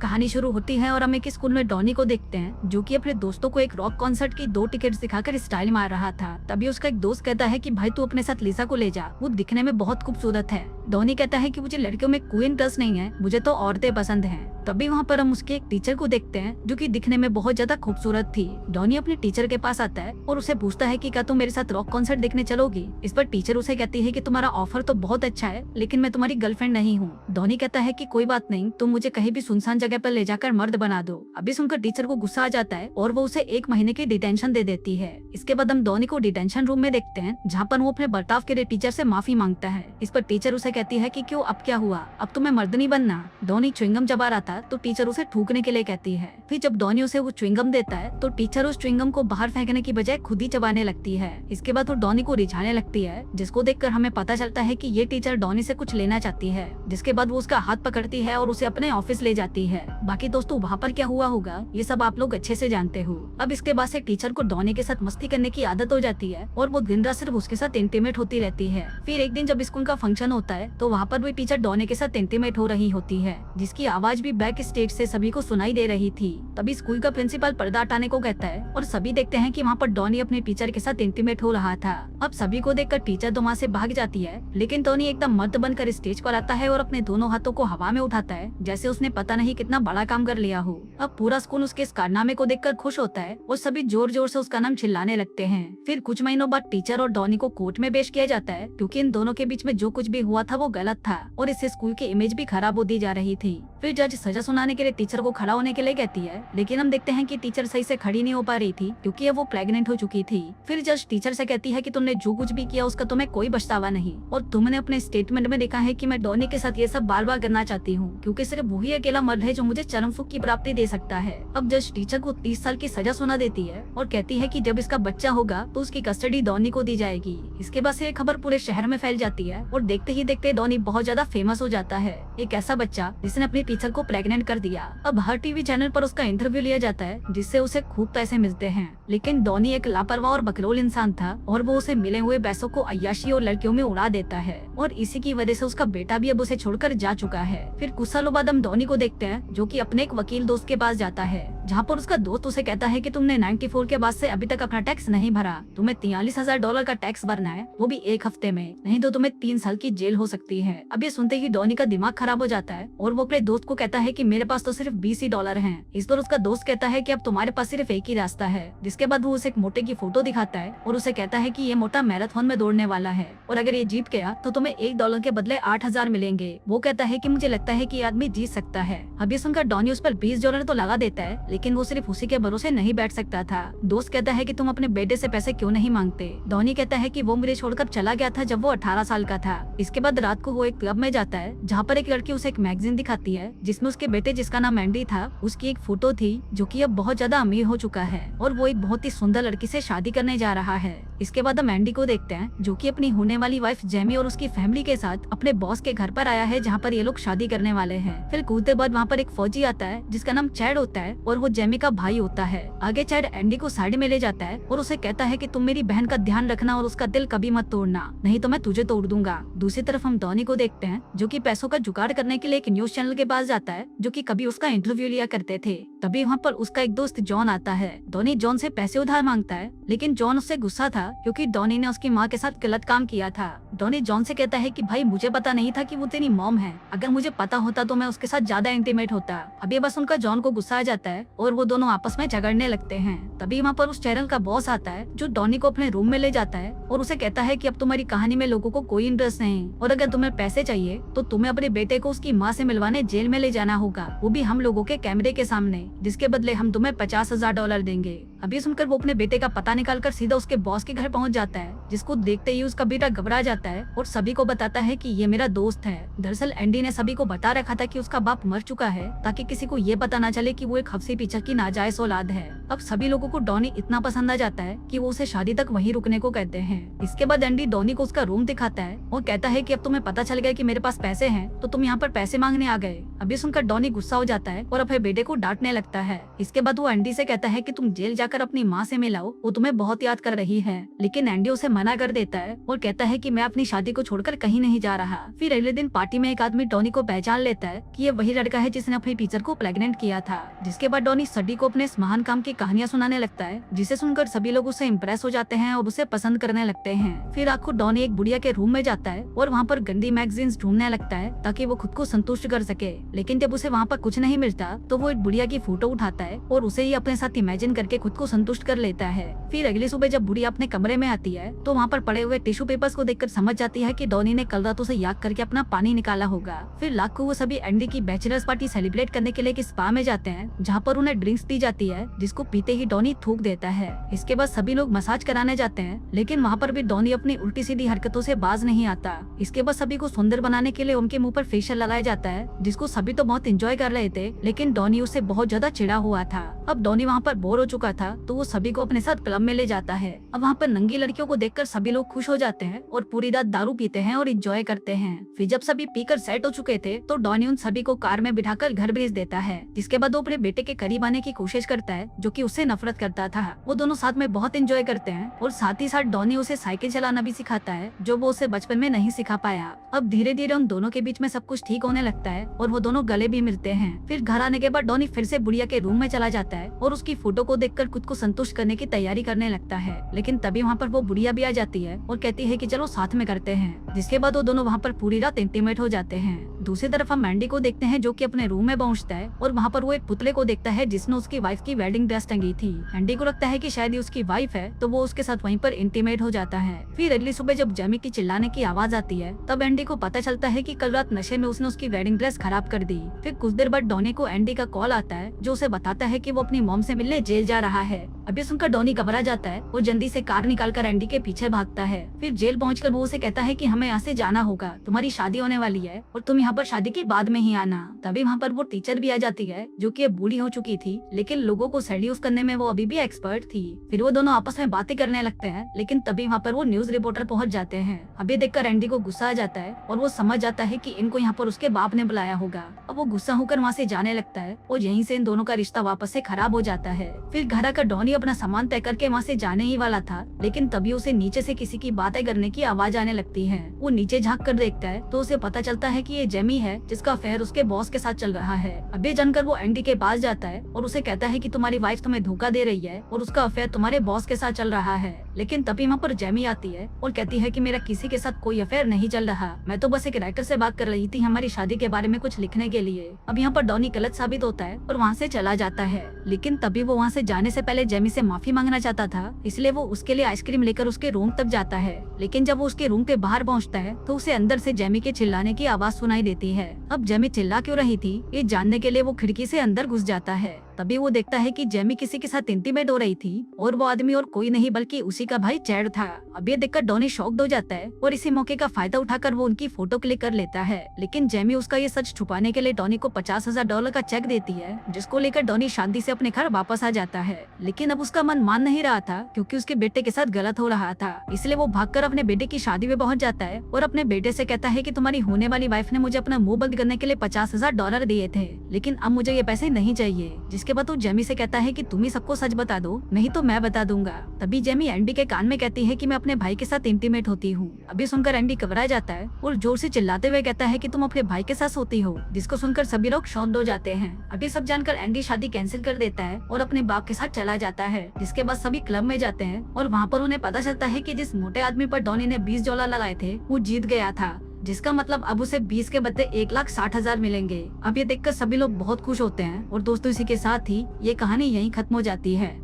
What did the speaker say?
कहानी शुरू होती है और हम एक स्कूल में डॉनी को देखते हैं जो कि अपने दोस्तों को एक रॉक कॉन्सर्ट की 2 टिकट्स दिखाकर स्टाइल मार रहा था। तभी उसका एक दोस्त कहता है कि भाई तू अपने साथ लिसा को ले जा, वो दिखने में बहुत खूबसूरत है। डॉनी कहता है कि मुझे लड़कियों में कोई इंटरेस्ट नहीं है, मुझे तो औरतें पसंद हैं। तभी वहाँ पर हम उसके एक टीचर को देखते हैं जो कि दिखने में बहुत ज्यादा खूबसूरत थी। डॉनी अपने टीचर के पास आता है और उसे पूछता है कि क्या तुम मेरे साथ रॉक कॉन्सर्ट देखने चलोगी। इस पर टीचर उसे कहती है कि तुम्हारा ऑफर तो बहुत अच्छा है लेकिन मैं तुम्हारी गर्लफ्रेंड नहीं हूँ। डॉनी कहता है कि कोई बात नहीं, तुम मुझे कहीं भी सुनसान जगह पर ले जाकर मर्द बना दो। अभी सुनकर टीचर को गुस्सा आ जाता है और वो उसे 1 महीने की डिटेंशन दे देती है। इसके बाद हम डॉनी को डिटेंशन रूम में देखते हैं जहाँ पर वो अपने बर्ताव के लिए टीचर से माफी मांगता है। इस पर टीचर उसे कहती है कि क्यों, अब क्या हुआ, अब तुम्हें मर्द नहीं बनना। डॉनी च्युइंगम चबा रहा था तो टीचर उसे थूकने के लिए कहती है। फिर जब डॉनी उसे वो च्युइंगम देता है तो टीचर उस च्युइंगम को बाहर फेंकने की बजाय खुद ही चबाने लगती है। इसके बाद वो डॉनी को रिझाने लगती है जिसको देखकर हमें पता चलता है कि ये टीचर डॉनी से कुछ लेना चाहती है। जिसके बाद वो उसका हाथ पकड़ती है और उसे अपने ऑफिस ले जाती है। बाकी दोस्तों वहाँ पर क्या हुआ होगा ये सब आप लोग अच्छे से जानते हो। अब इसके बाद से टीचर को डॉनी के साथ मस्ती करने की आदत हो जाती है और वो दिन रात सिर्फ उसके साथ इंटीमेट होती रहती है। फिर एक दिन जब स्कूल का फंक्शन होता है तो वहाँ पर भी टीचर डॉनी के साथ इंटीमेट हो रही होती है जिसकी आवाज भी बैक स्टेज से सभी को सुनाई दे रही थी। तभी स्कूल का प्रिंसिपल पर्दा हटाने को कहता है और सभी देखते हैं कि वहाँ पर डॉनी अपने टीचर के साथ इंटीमेट हो रहा था। अब सभी को देखकर टीचर तो वहाँ से भाग जाती है लेकिन डॉनी एकदम मर्द बनकर स्टेज पर आता है और अपने दोनों हाथों को हवा में उठाता है जैसे उसने पता नहीं कितना बड़ा काम कर लिया हो। अब पूरा स्कूल उसके इस कारनामे को देखकर खुश होता है और सभी जोर जोर से उसका नाम चिल्लाने लगते हैं। फिर कुछ महीनों बाद टीचर और डॉनी को कोर्ट में पेश किया जाता है क्योंकि इन दोनों के बीच में जो कुछ भी हुआ था वो गलत था और इससे स्कूल की इमेज भी खराब होती जा रही थी। फिर जज सजा सुनाने के लिए टीचर को खड़ा होने के लिए कहती है लेकिन हम देखते हैं कि टीचर सही से खड़ी नहीं हो पा रही थी क्योंकि अब वो प्रेग्नेंट हो चुकी थी। फिर जज टीचर से कहती है कि तुमने जो कुछ भी किया उसका तुम्हें कोई पछतावा नहीं और तुमने अपने स्टेटमेंट में लिखा है कि मैं डॉनी के साथ ये सब बार बार करना चाहती हूँ क्योंकि सिर्फ वही अकेला मर्द है जो मुझे चरम सुख की प्राप्ति दे सकता है। अब जज टीचर को 30 साल की सजा सुना देती है और कहती है कि जब इसका बच्चा होगा तो उसकी कस्टडी डॉनी को दी जाएगी। इसके बाद से ये खबर पूरे शहर में फैल जाती है और देखते ही देखते डॉनी बहुत ज्यादा फेमस हो जाता है, एक ऐसा बच्चा जिसने अपनी टीचर को प्रेग्नेंट कर दिया। अब हर टीवी चैनल पर उसका इंटरव्यू लिया जाता है जिससे उसे खूब पैसे मिलते हैं। लेकिन डॉनी एक लापरवाह और बकलोल इंसान था और वो उसे मिले हुए पैसों को अय्याशी और लड़कियों में उड़ा देता है और इसी की वजह से उसका बेटा भी अब उसे छोड़कर जा चुका है। फिर कुछ सालों बाद हम डॉनी को देखते हैं जो कि अपने एक वकील दोस्त के पास जाता है जहाँ पर उसका दोस्त उसे कहता है कि तुमने 94 के बाद से अभी तक अपना टैक्स नहीं भरा, तुम्हें $43,000 का टैक्स भरना है, वो भी 1 हफ्ते में, नहीं तो तुम्हें 3 साल की जेल हो सकती है। अब ये सुनते ही डॉनी का दिमाग खराब हो जाता है और वो अपने दोस्त को कहता है कि मेरे पास तो सिर्फ $20 ही हैं। इस पर उसका दोस्त कहता है कि अब तुम्हारे पास सिर्फ एक ही रास्ता है। जिसके बाद वो उसे एक मोटे की फोटो दिखाता है और उसे कहता है कि ये मोटा मैराथन में दौड़ने वाला है और अगर ये जीत गया तो तुम्हें $1 के बदले 8,000 मिलेंगे। वो कहता है कि मुझे लगता है कि ये आदमी जीत सकता है। अब ये सुनकर डॉनी उस पर $20 तो लगा देता है लेकिन वो सिर्फ उसी के भरोसे नहीं बैठ सकता था। दोस्त कहता है कि तुम अपने बेटे से पैसे क्यों नहीं मांगते। डॉनी कहता है कि वो मुझे छोड़कर चला गया था जब वो 18 साल का था। इसके बाद रात को वो एक क्लब में जाता है जहाँ पर एक लड़की उसे एक मैगजीन दिखाती है जिसमें उसके बेटे जिसका नाम एंडी था उसकी एक फोटो थी जो कि अब बहुत ज्यादा अमीर हो चुका है और वो एक बहुत ही सुंदर लड़की से शादी करने जा रहा है। इसके बाद हम एंडी को देखते हैं जो कि अपनी होने वाली वाइफ जेमी और उसकी फैमिली के साथ अपने बॉस के घर पर आया है जहाँ पर ये लोग शादी करने वाले हैं। फिर कुछ देर बाद वहाँ पर एक फौजी आता है जिसका नाम चैड होता है और वो जेमी का भाई होता है। आगे चैड एंडी को साइड में ले जाता है और उसे कहता है कि तुम मेरी बहन का ध्यान रखना और उसका दिल कभी मत तोड़ना, नहीं तो मैं तुझे तोड़ दूंगा। दूसरी तरफ हम डॉनी को देखते हैं जो कि पैसों का जुगाड़ करने के लिए एक न्यूज चैनल के पास जाता है जो कि कभी उसका इंटरव्यू लिया करते थे। तभी वहाँ पर उसका एक दोस्त जॉन आता है। डॉनी जॉन से पैसे उधार मांगता है लेकिन जॉन उससे गुस्सा था क्योंकि डॉनी ने उसकी माँ के साथ गलत काम किया था। डॉनी जॉन से कहता है कि भाई मुझे पता नहीं था कि वो तेरी मॉम है, अगर मुझे पता होता तो मैं उसके साथ ज्यादा इंटीमेट होता। अभी बस उनका जॉन को गुस्सा आ जाता है और वो दोनों आपस में झगड़ने लगते हैं। तभी वहाँ पर उस चैनल का बॉस आता है जो डॉनी को अपने रूम में ले जाता है और उसे कहता है कि अब तुम्हारी कहानी में लोगों को कोई इंटरेस्ट नहीं और अगर तुम्हें पैसे चाहिए तो तुम्हें अपने बेटे को उसकी माँ से मिलवाने जेल में ले जाना होगा, वो भी हम लोगों के कैमरे के सामने, जिसके बदले हम तुम्हें $50,000 देंगे। अभी सुनकर वो अपने बेटे का पता निकालकर सीधा उसके बॉस के घर पहुंच जाता है जिसको देखते ही उसका बेटा घबरा जाता है और सभी को बताता है कि ये मेरा दोस्त है। दरअसल एंडी ने सभी को बता रखा था कि उसका बाप मर चुका है ताकि किसी को ये पता ना चले कि वो एक हफ्सी पीछा की नाजायज औलाद है। अब सभी लोगों को डॉनी इतना पसंद आ जाता है कि वो उसे शादी तक वहीं रुकने को कहते हैं। इसके बाद एंडी डॉनी को उसका रूम दिखाता है और कहता है कि अब तुम्हें पता चल गया कि मेरे पास पैसे हैं तो तुम यहाँ पर पैसे मांगने आ गए। अभी सुनकर डॉनी गुस्सा हो जाता है और अपने बेटे को डांटने लगता है। इसके बाद वो एंडी से कहता है कि तुम जेल जाकर जाकर अपनी माँ से मिलाओ, वो तुम्हें बहुत याद कर रही है। लेकिन एंडी उसे मना कर देता है और कहता है कि मैं अपनी शादी को छोड़कर कहीं नहीं जा रहा। फिर अगले दिन पार्टी में एक आदमी डॉनी को पहचान लेता है कि ये वही लड़का है जिसने अपनी टीचर को प्रेग्नेंट किया था। जिसके बाद डॉनी सडी को अपने इस महान काम की कहानियां सुनाने लगता है, जिसे सुनकर सभी लोग उससे इम्प्रेस हो जाते हैं और उसे पसंद करने लगते हैं। फिर आखिर डॉनी एक बुढ़िया के रूम में जाता है और वहाँ पर गंदी मैगजीन्स ढूंढने लगता है ताकि वो खुद को संतुष्ट कर सके। लेकिन जब उसे वहाँ पर कुछ नहीं मिलता तो वो एक बुढ़िया की फोटो उठाता है और उसे ही अपने साथ इमेजिन करके खुद को संतुष्ट कर लेता है। फिर अगली सुबह जब बुढ़िया अपने कमरे में आती है तो वहाँ पर पड़े हुए टिश्यू पेपर्स को देखकर समझ जाती है कि डॉनी ने कल रात उसे याद करके अपना पानी निकाला होगा। फिर लाख को वो सभी एंडी की बैचलर्स पार्टी सेलिब्रेट करने के लिए एक स्पा में जाते हैं, जहाँ पर उन्हें ड्रिंक्स दी जाती है, जिसको पीते ही डॉनी थूक देता है। इसके बाद सभी लोग मसाज कराने जाते हैं, लेकिन वहाँ पर भी डॉनी अपनी उल्टी सीधी हरकतों से बाज नहीं आता। इसके बाद सभी को सुंदर बनाने के लिए उनके मुंह पर फेशियल लगाया जाता है, जिसको सभी तो बहुत एंजॉय कर रहे थे, लेकिन डॉनी उससे बहुत ज्यादा चिढ़ा हुआ था। अब डॉनी वहाँ पर बोर हो चुका था तो वो सभी को अपने साथ क्लब में ले जाता है। अब वहाँ पर नंगी लड़कियों को देखकर सभी लोग खुश हो जाते हैं और पूरी रात दारू पीते हैं और एंजॉय करते हैं। फिर जब सभी पीकर सेट हो चुके थे तो डॉनी उन सभी को कार में बिठाकर घर भेज देता है। जिसके बाद वो अपने बेटे के करीब आने की कोशिश करता है, जो कि उससे नफरत करता था। वो दोनों साथ में बहुत एंजॉय करते हैं और साथ ही साथ डॉनी उसे साइकिल चलाना भी सिखाता है, जो वो उसे बचपन में नहीं सिखा पाया। अब धीरे धीरे उन दोनों के बीच में सब कुछ ठीक होने लगता है और वो दोनों गले भी मिलते हैं। फिर घर आने के बाद डॉनी फिर से बुढ़िया के रूम में चला जाता है और उसकी फोटो को देखकर खुद को संतुष्ट करने की तैयारी करने लगता है। लेकिन तभी वहाँ पर वो बुढ़िया भी आ जाती है और कहती है कि चलो साथ में करते हैं। जिसके बाद वो दोनों वहाँ पर पूरी रात इंटीमेट हो जाते हैं। दूसरी तरफ हम मैंडी को देखते हैं, जो कि अपने रूम में पहुंचता है और वहाँ पर वो एक पुतले को देखता है जिसने उसकी वाइफ की वेडिंग ड्रेस टंगी थी। एंडी को लगता है कि शायद ये उसकी वाइफ है, तो वो उसके साथ वहीं पर इंटीमेट हो जाता है। फिर अगली सुबह जब जेमी की चिल्लाने की आवाज आती है तब एंडी को पता चलता है कि कल रात नशे में उसने उसकी वेडिंग ड्रेस खराब कर दी। फिर कुछ देर बाद डॉनी को एंडी का कॉल आता है, जो उसे बताता है कि वो अपनी मॉम से मिलने जेल जा रहा है। अभी सुनकर डॉनी घबरा जाता है और जल्दी से कार निकालकर एंडी के पीछे भागता है। फिर जेल पहुंचकर वो उसे कहता है कि हमें यहाँ से जाना होगा, तुम्हारी शादी होने वाली है और तुम यहाँ पर शादी के बाद में ही आना। तभी वहाँ पर वो टीचर भी आ जाती है, जो कि बूढ़ी हो चुकी थी, लेकिन लोगों को सेड्यूस करने में वो अभी भी एक्सपर्ट थी। फिर वो दोनों आपस में बातें करने लगते हैं, लेकिन तभी वहाँ पर वो न्यूज रिपोर्टर पहुंच जाते हैं। अभी देखकर एंडी को गुस्सा आ जाता है और वो समझ जाता है कि इनको यहाँ पर उसके बाप ने बुलाया होगा। अब वो गुस्सा होकर वहाँ से जाने लगता है और यहीं से इन दोनों का रिश्ता वापस से खराब हो जाता है। फिर घर आकर डॉनी अपना सामान तय करके वहाँ से जाने ही वाला था, लेकिन तभी उसे नीचे से किसी की बातें करने की आवाज आने लगती है। वो नीचे झांक कर देखता है तो उसे पता चलता है कि ये जेमी है, जिसका अफेयर उसके बॉस के साथ चल रहा है। अभी जानकर वो एंडी के पास जाता है और उसे कहता है कि तुम्हारी वाइफ तुम्हें धोखा दे रही है और उसका अफेयर तुम्हारे बॉस के साथ चल रहा है। लेकिन तभी वहाँ पर जेमी आती है और कहती है कि मेरा किसी के साथ कोई अफेयर नहीं चल रहा, मैं तो बस एक राइटर से बात कर रही थी हमारी शादी के बारे में कुछ लिखने के लिए। अब यहाँ पर डॉनी गलत साबित होता है और वहाँ से चला जाता है। लेकिन तभी वो वहाँ से जाने से पहले जेमी से माफी मांगना चाहता था, इसलिए वो उसके लिए आइसक्रीम लेकर उसके रूम तक जाता है। लेकिन जब वो उसके रूम के बाहर पहुँचता है तो उसे अंदर से जेमी के चिल्लाने की आवाज सुनाई देती है। अब जेमी चिल्ला क्यों रही थी ये जानने के लिए वो खिड़की से अंदर घुस जाता है। तभी वो देखता है कि जेमी किसी के साथ इंटीमेट हो रही थी और वो आदमी और कोई नहीं बल्कि उसी का भाई चैड था। अब ये देखकर डॉनी शॉक्ड हो जाता है और इसी मौके का फायदा उठाकर वो उनकी फोटो क्लिक कर लेता है। लेकिन जेमी उसका ये सच छुपाने के लिए डॉनी को $50,000 का चेक देती है, जिसको लेकर डॉनी शांति से अपने घर वापस आ जाता है। लेकिन अब उसका मन मान नहीं रहा था, क्योंकि उसके बेटे के साथ गलत हो रहा था। इसलिए वो भागकर अपने बेटे की शादी में पहुंच जाता है और अपने बेटे से कहता है कि तुम्हारी होने वाली वाइफ ने मुझे अपना मुंह बंद करने के लिए $50,000 दिए थे, लेकिन अब मुझे ये पैसे नहीं चाहिए। जिसके बाद वो जेमी से कहता है कि तुम ही सबको सच बता दो, नहीं तो मैं बता दूंगा। तभी जेमी एंडी के कान में कहती है कि मैं अपने भाई के साथ इंटीमेट होती हूँ। अभी सुनकर एंडी घबरा जाता है और जोर से चिल्लाते हुए कहता है कि तुम अपने भाई के साथ सोती हो, जिसको सुनकर सभी लोग शॉक्ड हो जाते हैं। अभी सब जानकर एंडी शादी कैंसिल कर देता है और अपने बाप के साथ चला जाता है। जिसके बाद सभी क्लब में जाते हैं और वहाँ पर उन्हें पता चलता है कि जिस मोटे आदमी पर डॉनी ने $20 लगाए थे वो जीत गया था, जिसका मतलब अब उसे 20 के बदले 1,60,000 मिलेंगे। अब ये देखकर सभी लोग बहुत खुश होते हैं और दोस्तों इसी के साथ ही ये कहानी यहीं खत्म हो जाती है।